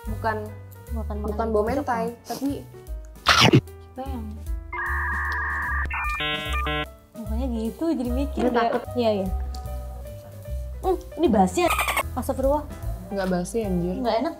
bukan bau mentai, tapi bang. Makanya gitu jadi mikir. Gue takut. Iya. Ini basi ya? Astagfirullah. nggak basi anjir. Nggak enak.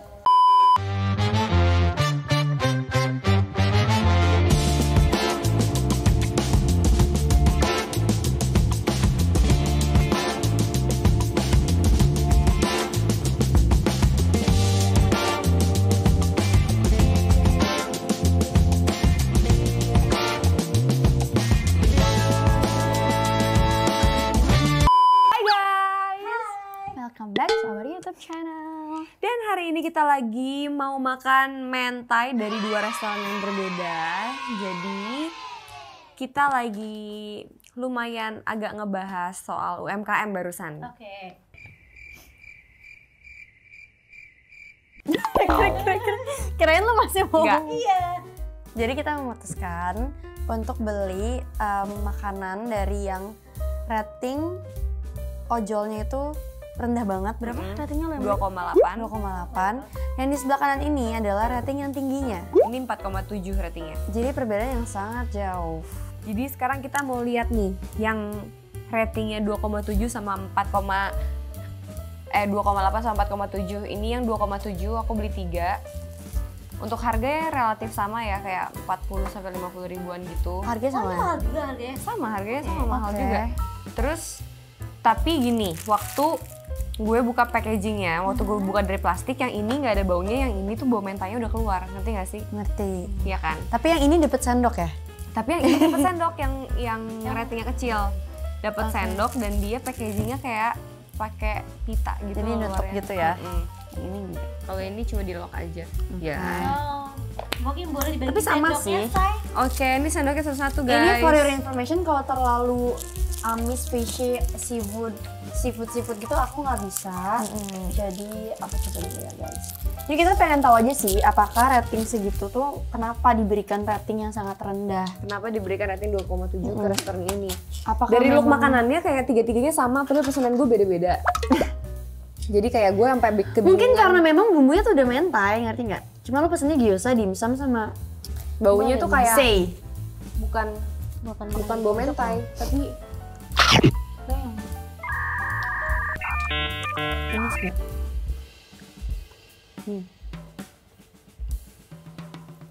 Welcome back to our YouTube channel. Dan hari ini kita lagi mau makan mentai dari dua restoran yang berbeda. Jadi kita lagi lumayan agak ngebahas soal UMKM barusan. Oke. Kirain lu masih mau. Nggak. Iya. Jadi kita memutuskan untuk beli makanan dari yang rating ojolnya itu rendah banget. Berapa ratingnya lo? 2,8. 2,8. Yang di sebelah kanan ini adalah rating yang tingginya. Ini 4,7 ratingnya. Jadi perbedaan yang sangat jauh. Jadi sekarang kita mau lihat nih yang ratingnya 2,7 sama 2,8 sama 4,7. Ini yang 2,7 aku beli 3. Untuk harganya relatif sama ya, kayak 40 sampai 50 ribuan gitu. Harganya sama. Harganya. Sama harganya sama mahal Oke. juga. Terus tapi gini, waktu gue buka packagingnya, waktu gue buka dari plastik, yang ini nggak ada baunya, yang ini tuh bau mentanya udah keluar, ngerti nggak sih? Ngerti. Iya kan? Tapi yang ini dapet sendok ya? Tapi yang ini dapat sendok, yang ratingnya kecil, dapat sendok dan dia packagingnya kayak pakai pita gitu. Jadi loh nutup luarnya. gitu ya? Ini enggak. Kalau ini cuma di lock aja. Ya. Oh, mungkin boleh dibagi Tapi sama sendoknya, sih. Say. Oke, ini sendoknya satu-satu guys. Ini for your information, kalau terlalu amis, fishy, seafood gitu aku nggak bisa. Jadi aku coba dulu ya guys. Jadi kita pengen tahu aja sih, apakah rating segitu tuh kenapa diberikan rating yang sangat rendah? Kenapa diberikan rating 2,7 ke restoran ini? Apakah Dari look memang- makanannya kayak tiga-tiganya sama, padahal pesanan gue beda-beda. Jadi kayak gue sampai kebingungan. Mungkin karena memang bumbunya tuh udah mentai, ngerti nggak? Cuma lu pesennya gyoza, dimsum sama baunya tuh kayak sei. bukan bau mentai, tapi Ini sih.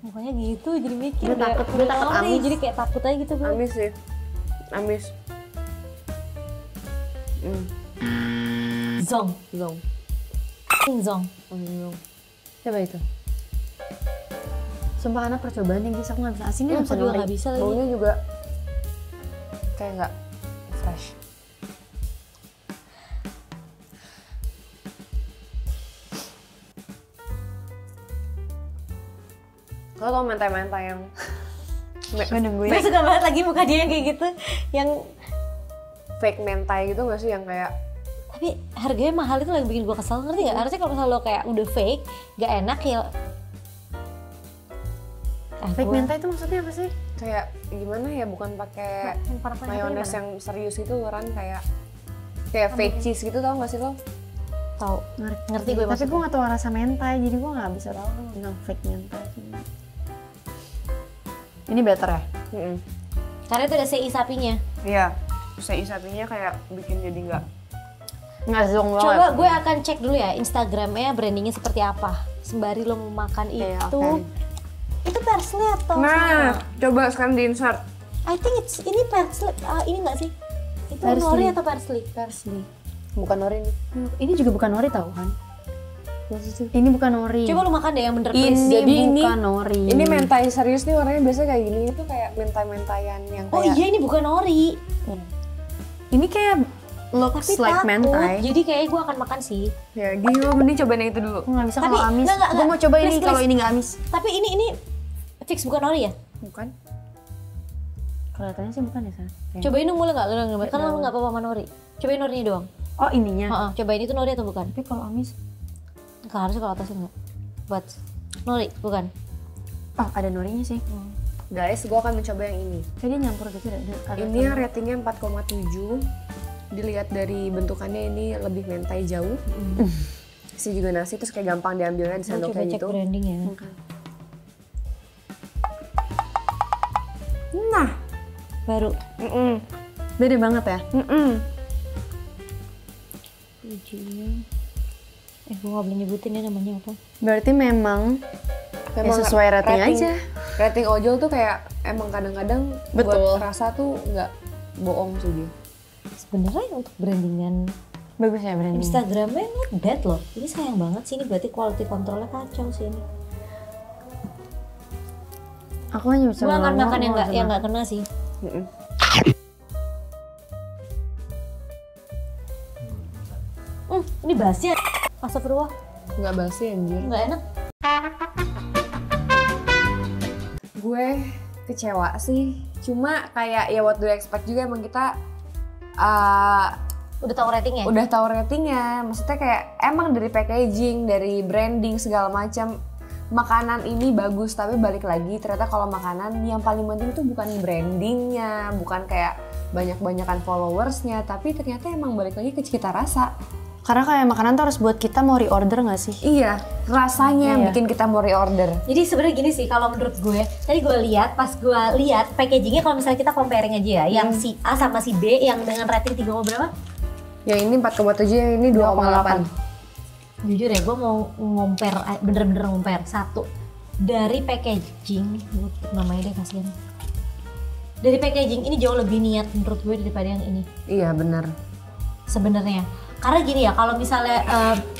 Makanya gitu jadi mikir. Gue takut amis. Jadi kayak takut aja gitu gue. amis sih. Amis. Zong. Zong. Zong. Coba itu. Sumpah karena percobaan yang bisa aku nggak bisa asing nggak bisa Aku juga nori. nggak bisa lagi. Baunya juga kayak nggak fresh. Kalau tau mentai-mentai yang Gue nungguin. Gue suka banget lagi muka dia yang kayak gitu. Yang fake mentai gitu nggak sih, yang kayak tapi harganya mahal itu lagi bikin gue kesel, ngerti nggak? Harusnya kalau misalnya lo kayak udah fake, gak enak ya. Fake mentai itu maksudnya apa sih? kayak gimana ya, bukan pakai mayones yang serius itu luaran, kayak fake cheese gitu, tau nggak sih lo? Tahu. Ngerti gue Tapi maksudnya. gue nggak tahu rasa mentai, jadi gue nggak bisa tahu bilang fake mentai. Ini better ya? Karena itu ada CI sapinya. Iya, sei sapinya kayak bikin jadi Nggak zong banget. Coba gue akan cek dulu ya Instagramnya, brandingnya seperti apa. Sembari lo mau makan Oke, itu. oke. Itu parsley atau Nah, sama? coba sekarang di insert. I think ini parsley. Ini nggak sih? Itu Parsley. nori atau parsley? Parsley. Bukan nori nih. Ini juga bukan nori tau kan? Ini bukan nori. Coba lo makan deh yang bener please. Ini Jadi ini bukan nori. ini mentai serius nih, warnanya biasa kayak gini. Itu kayak mentai-mentaian yang Oh kayak iya, ini bukan nori. Ini kayak looks Tapi like takut. mentai. Jadi kayaknya gue akan makan sih. ya dia mending cobain yang itu dulu. Aku nggak bisa Tapi, kalau amis. nggak, Gue mau coba ini please, kalau please. ini nggak amis. Tapi ini fix bukan nori ya? Bukan? Kelihatannya sih bukan ya, San? Cobain dong, boleh nggak? Lo gambar. Kan lo nggak apa-apa sama nori. Cobain norinya doang. Oh ininya. Heeh, cobain itu nori atau bukan? Tapi kalau amis, Nggak harusnya kalau atasnya nggak. Buat nori, bukan? oh ada norinya sih. Guys, gue akan mencoba yang ini. Kayak dia nyampur gitu. Ada Ini yang ratingnya 4,7. Dilihat dari bentukannya ini lebih mentai jauh. Isi juga nasi terus kayak gampang diambilnya di Gue sendok coba kayak cek gitu. branding ya. Nah, Baru. beda banget ya. Ujinya. Gue gak boleh nyebutin ya namanya apa. Berarti memang ya sesuai rating aja. Rating ojol tuh kayak emang kadang-kadang buat rasa tuh nggak bohong sih dia. Sebenarnya untuk brandingan Bagus ya branding. Instagramnya not bad loh. Ini sayang banget sih, ini berarti quality controlnya kacau sih ini. Aku hanya bisa Gue akan ngomong, makan aku yang nggak kena sih. Ini basi ya. Astagfirullah, Nggak basi anjir. nggak enak. Gue kecewa sih. Cuma kayak ya what do you expect juga emang kita Udah tahu ratingnya? udah tahu ratingnya. Maksudnya kayak emang dari packaging, dari branding segala macam makanan ini bagus, tapi balik lagi ternyata kalau makanan yang paling penting tuh bukan brandingnya, bukan kayak banyak-banyakan followersnya, tapi ternyata emang balik lagi ke cita rasa. Karena kayak makanan tuh harus buat kita mau reorder nggak sih? Iya, rasanya yang bikin kita mau reorder. Jadi sebenarnya gini sih, kalau menurut gue, tadi gue lihat pas gue lihat packagingnya, kalau misalnya kita comparing aja ya, yang si A sama si B yang dengan rating 3, berapa? Yang ini 4,7, yang ini 2,8. Jujur ya, gue mau bener-bener ngomper. Satu, dari packaging, namanya deh kasihan. Dari packaging ini jauh lebih niat menurut gue daripada yang ini. Iya benar. Sebenarnya, karena gini ya, kalau misalnya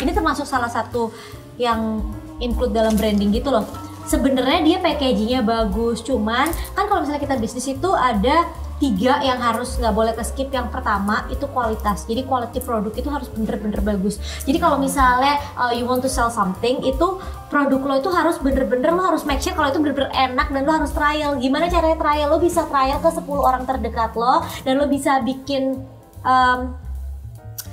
ini termasuk salah satu yang include dalam branding gitu loh. Sebenarnya dia packagingnya bagus, cuman kan kalau misalnya kita bisnis itu ada 3 yang harus nggak boleh ke skip. Yang pertama itu kualitas, jadi quality produk itu harus bener-bener bagus. Jadi kalau misalnya you want to sell something, itu produk lo itu harus bener-bener, lo harus make sure kalau itu bener-bener enak, dan lo harus trial. Gimana caranya trial? Lo bisa trial ke 10 orang terdekat lo, dan lo bisa bikin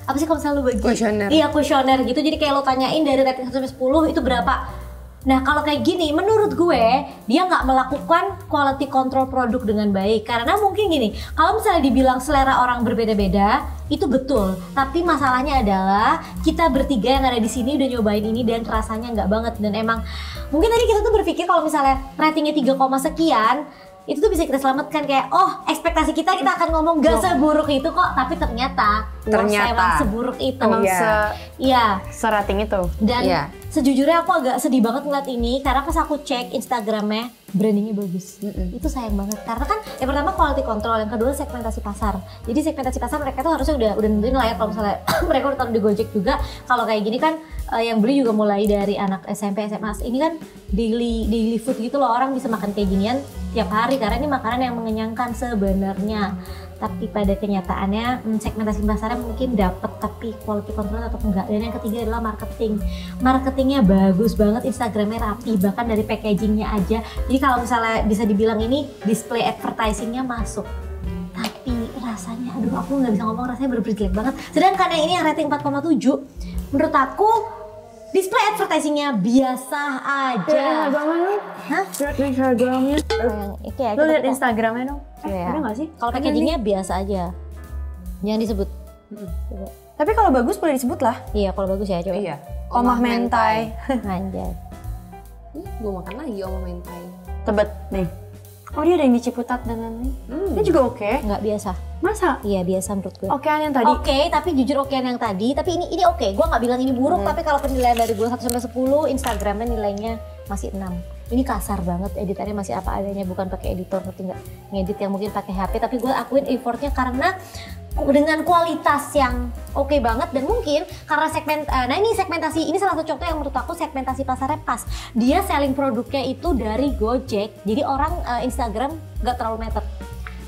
apa sih kalau misalnya lo bagi? Kuesioner. Iya, kuesioner gitu. Jadi kayak lo tanyain dari rating 1 sampai 10 itu berapa. Nah kalau kayak gini, menurut gue dia nggak melakukan quality control produk dengan baik. Karena mungkin gini, kalau misalnya dibilang selera orang berbeda-beda, itu betul. Tapi masalahnya adalah kita bertiga yang ada di sini udah nyobain ini dan rasanya nggak banget. Dan emang mungkin tadi kita tuh berpikir kalau misalnya ratingnya 3, sekian, itu tuh bisa kita selamatkan, kayak oh ekspektasi kita akan ngomong gak seburuk itu kok, tapi ternyata emang seburuk itu. Emang iya serating itu. dan sejujurnya aku agak sedih banget ngeliat ini, karena pas aku cek Instagramnya brandingnya bagus. Itu sayang banget, karena kan yang pertama quality control, yang kedua segmentasi pasar. Jadi segmentasi pasar mereka tuh harusnya udah nentuin lah ya, kalau misalnya mereka udah taruh di Gojek juga. Kalau kayak gini kan yang beli juga mulai dari anak SMP, SMA. Ini kan daily food gitu loh, orang bisa makan kayak ginian tiap hari karena ini makanan yang mengenyangkan sebenarnya. Tapi pada kenyataannya segmentasi pasarnya mungkin dapat, tapi quality control tetap enggak. Dan yang ketiga adalah marketing. Marketingnya bagus banget, Instagramnya rapi, bahkan dari packagingnya aja. Jadi kalau misalnya bisa dibilang ini display advertisingnya masuk. Tapi rasanya, aduh aku nggak bisa ngomong, rasanya bener-bener jelek banget. Sedangkan yang ini yang rating 4,7, menurut aku display advertisingnya biasa aja. Hah? Lihat Instagramnya. Yang itu ya. Lo liat Instagramnya dong. Iya. Ada nggak sih? Kalau packagingnya biasa aja. Jangan disebut. Coba. Tapi kalau bagus boleh disebut lah. Iya, kalau bagus ya coba. Iya. Omah mentai. Anjay. Gue makan lagi omah mentai. Tebet nih. Oh dia ada yang di Ciputat dengan nih. Ini juga oke. Nggak biasa. Masa? Iya, biasa menurut gue. Okean yang tadi. Oke, tapi jujur okean yang tadi, tapi ini oke. Gue nggak bilang ini buruk, tapi kalau penilaian dari gue 1 sampai 10, Instagramnya nilainya masih 6. Ini kasar banget, editannya masih apa adanya, bukan pakai editor, ngerti nggak? Ngedit yang mungkin pakai HP, tapi gue akuin effortnya karena dengan kualitas yang oke banget, dan mungkin karena segmentasi ini salah satu contoh yang menurut aku segmentasi pasarnya pas. Dia selling produknya itu dari Gojek, jadi orang Instagram nggak terlalu matter.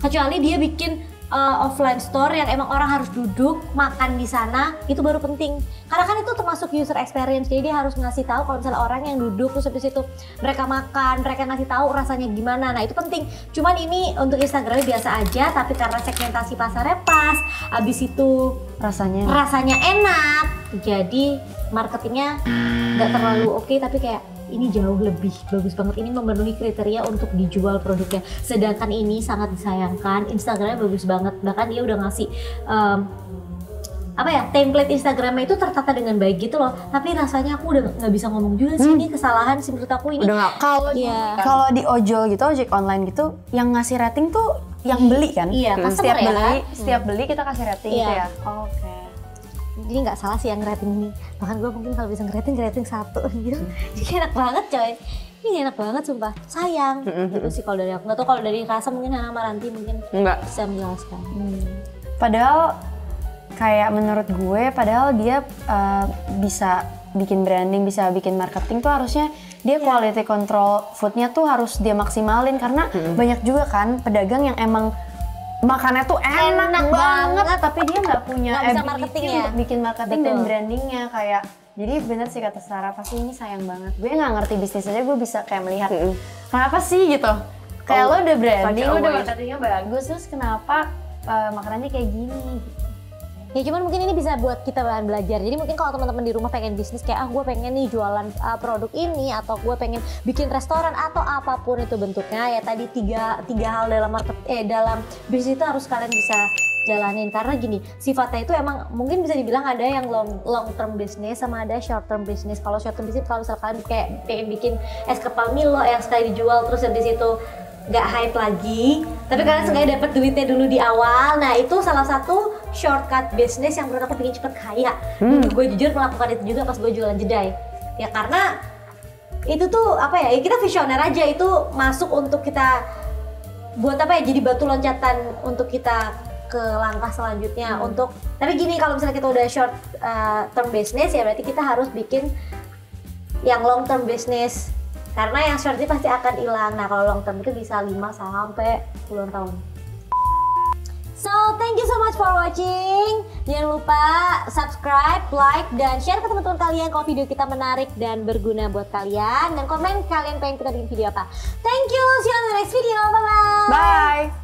Kecuali dia bikin offline store yang emang orang harus duduk makan di sana, itu baru penting. Karena kan itu termasuk user experience, jadi dia harus ngasih tahu kalau misalnya orang yang duduk terus habis itu mereka makan, mereka ngasih tahu rasanya gimana. Nah itu penting. Cuman ini untuk Instagramnya biasa aja, tapi karena segmentasi pasarnya pas, habis itu rasanya enak, jadi marketingnya nggak terlalu oke, tapi kayak ini jauh lebih bagus banget, ini memenuhi kriteria untuk dijual produknya. Sedangkan ini sangat disayangkan, Instagramnya bagus banget, bahkan dia udah ngasih apa ya, template Instagramnya itu tertata dengan baik gitu loh. Tapi rasanya aku udah nggak bisa ngomong juga sih, ini kesalahan sih menurut aku ini. Udah nggak, kalau di ojol gitu, ojek online gitu, yang ngasih rating tuh yang beli kan? Iya, Setiap customer ya beli, kan? setiap beli kita kasih rating Iya. gitu ya. Oke. Jadi nggak salah sih yang rating ini. Bahkan gue mungkin kalau bisa ngerating 1 gitu. Jadi enak banget coy. Ini enak banget sumpah. Sayang. Gitu sih kalau dari aku. Nggak tahu kalau dari Rasa mungkin sama Ranti mungkin Enggak. bisa menjelaskan. Padahal kayak menurut gue, padahal dia bisa bikin branding, bisa bikin marketing tuh harusnya dia quality control foodnya tuh harus dia maksimalin karena banyak juga kan pedagang yang emang makannya tuh enak banget tapi dia nggak punya Nggak bisa ability marketing ya? untuk bikin marketing dan Betul. brandingnya kayak. Jadi bener sih kata Sarah, pasti ini sayang banget. Gue nggak ngerti bisnis aja gue bisa kayak melihat kenapa sih gitu. Kayak lo udah branding, lo udah marketingnya bagus, terus kenapa makanannya kayak gini? Ya cuman mungkin ini bisa buat kita bahan belajar. Jadi mungkin kalau teman-teman di rumah pengen bisnis kayak gue pengen nih jualan produk ini atau gue pengen bikin restoran atau apapun itu bentuknya ya tadi tiga hal dalam dalam bisnis itu harus kalian bisa jalanin karena gini sifatnya itu emang mungkin bisa dibilang ada yang long term business sama ada short term business. Kalau short term business kalau misalkan kayak pengen bikin es kepal Milo yang sekali dijual terus habis itu nggak hype lagi, tapi kalian sengaja dapat duitnya dulu di awal. Nah itu salah satu shortcut bisnis yang menurut aku bikin cepet kaya. Gue jujur melakukan itu juga pas gue jualan jedai. Ya karena itu tuh apa ya kita visioner aja, itu masuk untuk kita buat apa ya jadi batu loncatan untuk kita ke langkah selanjutnya. Untuk tapi gini kalau misalnya kita udah short term business ya berarti kita harus bikin yang long term business. Karena yang short ini pasti akan hilang. Nah kalau long term itu bisa 5 sampai 10 tahun. So thank you so much for watching. Jangan lupa subscribe, like, dan share ke teman-teman kalian kalau video kita menarik dan berguna buat kalian. Dan komen kalian pengen kita bikin video apa. Thank you, see you on the next video. Bye-bye. Bye!